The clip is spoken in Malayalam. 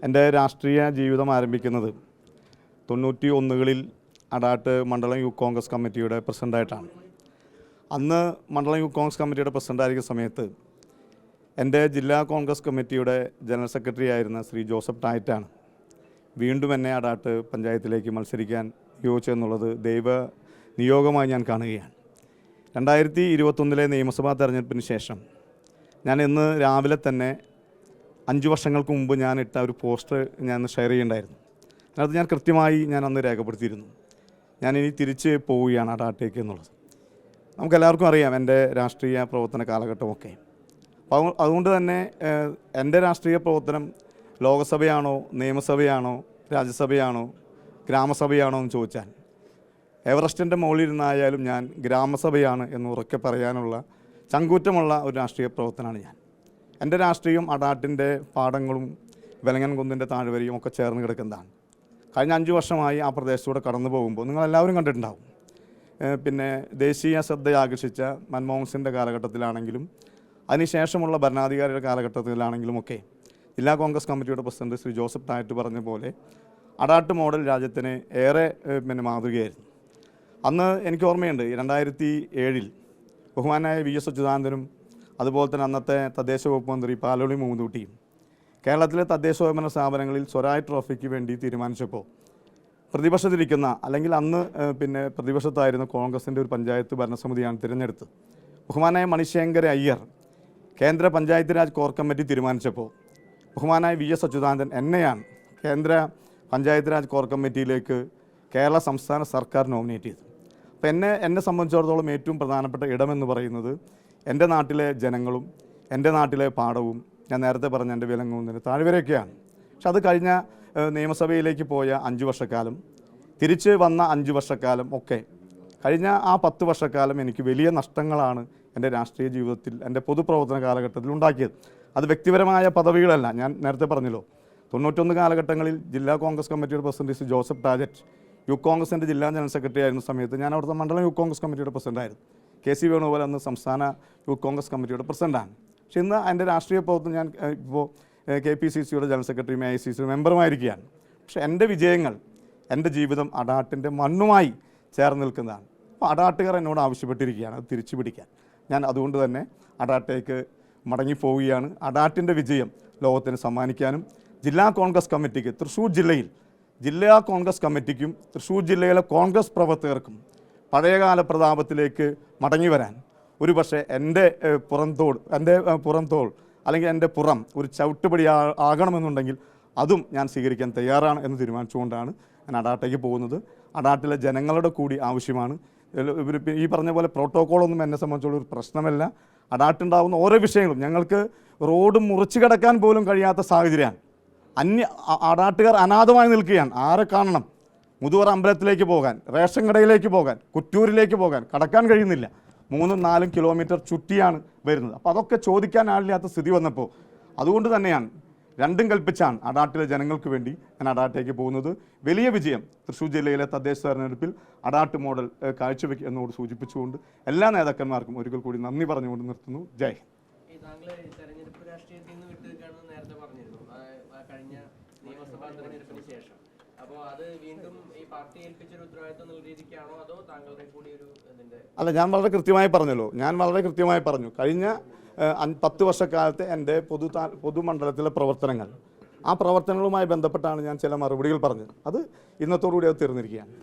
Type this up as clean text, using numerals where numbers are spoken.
എൻ്റെ രാഷ്ട്രീയ ജീവിതം ആരംഭിക്കുന്നത് 91കളിൽ അടാട്ട് മണ്ഡലം യൂത്ത് കോൺഗ്രസ് കമ്മിറ്റിയുടെ പ്രസിഡൻ്റായിട്ടാണ്. അന്ന് മണ്ഡലം യൂത്ത് കോൺഗ്രസ് കമ്മിറ്റിയുടെ പ്രസിഡൻ്റായിരിക്കുന്ന സമയത്ത് എൻ്റെ ജില്ലാ കോൺഗ്രസ് കമ്മിറ്റിയുടെ ജനറൽ സെക്രട്ടറി ആയിരുന്ന ശ്രീ ജോസഫ് ടായിറ്റാണ് വീണ്ടും എന്നെ അടാട്ട് പഞ്ചായത്തിലേക്ക് മത്സരിക്കാൻ നിയോഗിച്ചതെന്നുള്ളത് ദൈവ നിയോഗമായി ഞാൻ കാണുകയാണ്. 2021 നിയമസഭാ തെരഞ്ഞെടുപ്പിന് ശേഷം ഞാൻ ഇന്ന് രാവിലെ തന്നെ 5 വർഷങ്ങൾക്ക് മുമ്പ് ഞാൻ ഇട്ട ഒരു പോസ്റ്റർ ഞാൻ ഷെയർ ചെയ്യുന്നുണ്ടായിരുന്നു. അതിനകത്ത് ഞാൻ കൃത്യമായി അന്ന് രേഖപ്പെടുത്തിയിരുന്നു, ഞാനിനി തിരിച്ച് പോവുകയാണ് അടാട്ടേക്ക് എന്നുള്ളത്. നമുക്കെല്ലാവർക്കും അറിയാം എൻ്റെ രാഷ്ട്രീയ പ്രവർത്തന കാലഘട്ടമൊക്കെ. അതുകൊണ്ട് തന്നെ എൻ്റെ രാഷ്ട്രീയ പ്രവർത്തനം ലോകസഭയാണോ, നിയമസഭയാണോ, രാജ്യസഭയാണോ, ഗ്രാമസഭയാണോ എന്ന് ചോദിച്ചാൽ എവറസ്റ്റിൻ്റെ മുകളിലിരുന്നായാലും ഞാൻ ഗ്രാമസഭയാണ് എന്ന് ഉറക്കെ പറയാനുള്ള ചങ്കൂറ്റമുള്ള ഒരു രാഷ്ട്രീയ പ്രവർത്തനമാണ് ഞാൻ. എൻ്റെ രാഷ്ട്രീയം അടാട്ടിൻ്റെ പാടങ്ങളും വെലങ്ങൻ കുന്നിൻ്റെ താഴ്വരയും ഒക്കെ ചേർന്ന് കിടക്കുന്നതാണ്. കഴിഞ്ഞ 5 വർഷമായി ആ പ്രദേശത്തൂടെ കടന്നു പോകുമ്പോൾ നിങ്ങളെല്ലാവരും കണ്ടിട്ടുണ്ടാവും. പിന്നെ ദേശീയ ശ്രദ്ധ ആകർഷിച്ച മൻമോഹൻ സിംഗിൻ്റെ കാലഘട്ടത്തിലാണെങ്കിലും അതിനുശേഷമുള്ള ഭരണാധികാരിയുടെ കാലഘട്ടത്തിലാണെങ്കിലുമൊക്കെ ജില്ലാ കോൺഗ്രസ് കമ്മിറ്റിയുടെ പ്രസിഡന്റ് ശ്രീ ജോസഫ് ടായിട്ട് പറഞ്ഞ പോലെ അടാട്ട് മോഡൽ രാജ്യത്തിന് ഏറെ മാതൃകയായിരുന്നു. അന്ന് എനിക്ക് ഓർമ്മയുണ്ട് 2007 ബഹുമാനായ വി എസ് അച്യുതാനന്ദനും അതുപോലെ തന്നെ അന്നത്തെ തദ്ദേശ വകുപ്പ് മന്ത്രി പാലോളി മൂന്നൂട്ടിയും കേരളത്തിലെ തദ്ദേശ സ്വയംഭരണ സ്ഥാപനങ്ങളിൽ സ്വരാജ് ട്രോഫിക്ക് വേണ്ടി തീരുമാനിച്ചപ്പോൾ പ്രതിപക്ഷത്തിരിക്കുന്ന അല്ലെങ്കിൽ അന്ന് പ്രതിപക്ഷത്തായിരുന്ന കോൺഗ്രസിൻ്റെ ഒരു പഞ്ചായത്ത് ഭരണസമിതിയാണ് തിരഞ്ഞെടുത്തത്. ബഹുമാനായ മണിശങ്കര അയ്യർ കേന്ദ്ര പഞ്ചായത്ത് രാജ് കോർ കമ്മിറ്റി തീരുമാനിച്ചപ്പോൾ ബഹുമാനായ വി എസ് അച്യുതാനന്ദൻ എന്നെയാണ് കേന്ദ്ര പഞ്ചായത്ത് രാജ് കോർ കമ്മിറ്റിയിലേക്ക് കേരള സംസ്ഥാന സർക്കാർ നോമിനേറ്റ് ചെയ്തത്. അപ്പോൾ എന്നെ സംബന്ധിച്ചിടത്തോളം ഏറ്റവും പ്രധാനപ്പെട്ട ഇടമെന്ന് പറയുന്നത് എൻ്റെ നാട്ടിലെ ജനങ്ങളും എൻ്റെ നാട്ടിലെ പാടവും ഞാൻ നേരത്തെ പറഞ്ഞ എൻ്റെ വിലങ്ങുന്നതിന് താഴ്വരയൊക്കെയാണ്. പക്ഷെ അത് കഴിഞ്ഞ നിയമസഭയിലേക്ക് പോയ 5 വർഷക്കാലം, തിരിച്ച് വന്ന 5 വർഷക്കാലം ഒക്കെ കഴിഞ്ഞ ആ 10 വർഷക്കാലം എനിക്ക് വലിയ നഷ്ടങ്ങളാണ് എൻ്റെ രാഷ്ട്രീയ ജീവിതത്തിൽ, എൻ്റെ പൊതുപ്രവർത്തന കാലഘട്ടത്തിൽ ഉണ്ടാക്കിയത്. അത് വ്യക്തിപരമായ പദവികളല്ല. ഞാൻ നേരത്തെ പറഞ്ഞല്ലോ, 91 കാലഘട്ടങ്ങളിൽ ജില്ലാ കോൺഗ്രസ് കമ്മിറ്റിയുടെ പ്രസിഡന്റ് ശ്രീ ജോസഫ് ടാജറ്റ് യൂത്ത് കോൺഗ്രസിൻ്റെ ജില്ലാ ജനറൽ സെക്രട്ടറി ആയിരുന്ന സമയത്ത് ഞാൻ അവിടുത്തെ മണ്ഡലം യൂത്ത് കോൺഗ്രസ് കമ്മിറ്റിയുടെ പ്രസിഡൻ്റായിരുന്നു. KC വേണുഗോപാൽ അന്ന് സംസ്ഥാന യൂത്ത് കോൺഗ്രസ് കമ്മിറ്റിയുടെ പ്രസിഡൻ്റാണ്. പക്ഷേ ഇന്ന് എൻ്റെ രാഷ്ട്രീയ പ്രവർത്തനം ഞാൻ ഇപ്പോൾ KPCCയുടെ ജനറൽ സെക്രട്ടറിയും AICC മെമ്പറുമായിരിക്കുകയാണ്. പക്ഷേ എൻ്റെ വിജയങ്ങൾ, എൻ്റെ ജീവിതം അടാട്ടിൻ്റെ മണ്ണുമായി ചേർന്ന് നിൽക്കുന്നതാണ്. അപ്പോൾ അടാട്ടുകാർ എന്നോട് ആവശ്യപ്പെട്ടിരിക്കുകയാണ് അത് തിരിച്ചു പിടിക്കാൻ. ഞാൻ അതുകൊണ്ട് തന്നെ അടാട്ടേക്ക് മടങ്ങിപ്പോവുകയാണ്. അടാട്ടിൻ്റെ വിജയം ലോകത്തിന് സമ്മാനിക്കാനും ജില്ലാ കോൺഗ്രസ് കമ്മിറ്റിക്ക്, തൃശ്ശൂർ ജില്ലയിൽ ജില്ലാ കോൺഗ്രസ് കമ്മിറ്റിക്കും തൃശ്ശൂർ ജില്ലയിലെ കോൺഗ്രസ് പ്രവർത്തകർക്കും പഴയകാല പ്രതാപത്തിലേക്ക് മടങ്ങി വരാൻ ഒരു പക്ഷേ എൻ്റെ പുറംതോൾ അല്ലെങ്കിൽ എൻ്റെ പുറം ഒരു ചവിട്ടുപടി ആകണമെന്നുണ്ടെങ്കിൽ അതും ഞാൻ സ്വീകരിക്കാൻ തയ്യാറാണ് എന്ന് തീരുമാനിച്ചുകൊണ്ടാണ് ഞാൻ അടാട്ടേക്ക് പോകുന്നത്. അടാട്ടിലെ ജനങ്ങളുടെ കൂടി ആവശ്യമാണ്. ഈ പറഞ്ഞ പോലെ പ്രോട്ടോക്കോളൊന്നും എന്നെ സംബന്ധിച്ചുള്ള ഒരു പ്രശ്നമല്ല. അടാട്ടുണ്ടാകുന്ന ഓരോ വിഷയങ്ങളും ഞങ്ങൾക്ക് റോഡ് മുറിച്ച് കിടക്കാൻ പോലും കഴിയാത്ത സാഹചര്യമാണ്. അടാട്ടുകാർ അനാഥമായി നിൽക്കുകയാണ്. ആരെ കാണണം? മുതുവറ അമ്പലത്തിലേക്ക് പോകാൻ, റേഷൻ കടയിലേക്ക് പോകാൻ, കുറ്റൂരിലേക്ക് പോകാൻ കടക്കാൻ കഴിയുന്നില്ല. 3-4 കിലോമീറ്റർ ചുറ്റിയാണ് വരുന്നത്. അപ്പോൾ അതൊക്കെ ചോദിക്കാൻ ആളില്ലാത്ത സ്ഥിതി വന്നപ്പോൾ അതുകൊണ്ട് തന്നെയാണ് രണ്ടും കൽപ്പിച്ചാണ് അടാട്ടിലെ ജനങ്ങൾക്ക് വേണ്ടി ഞാൻ അടാട്ടേക്ക് പോകുന്നത്. വലിയ വിജയം തൃശ്ശൂർ ജില്ലയിലെ തദ്ദേശ തെരഞ്ഞെടുപ്പിൽ അടാട്ട് മോഡൽ കാഴ്ചവെക്കും എന്നോട് സൂചിപ്പിച്ചുകൊണ്ട് എല്ലാ നേതാക്കന്മാർക്കും ഒരിക്കൽ കൂടി നന്ദി പറഞ്ഞുകൊണ്ട് നിർത്തുന്നു. ജയ് ഹിന്ദ്. അല്ല, ഞാൻ വളരെ കൃത്യമായി പറഞ്ഞു. കഴിഞ്ഞ 10 വർഷക്കാലത്തെ എൻ്റെ പൊതുമണ്ഡലത്തിലെ പ്രവർത്തനങ്ങൾ, ആ പ്രവർത്തനങ്ങളുമായി ബന്ധപ്പെട്ടാണ് ഞാൻ ചില മറുപടികൾ പറഞ്ഞത്. അത് ഇന്നത്തോടുകൂടി അത് തീർന്നിരിക്കുകയാണ്.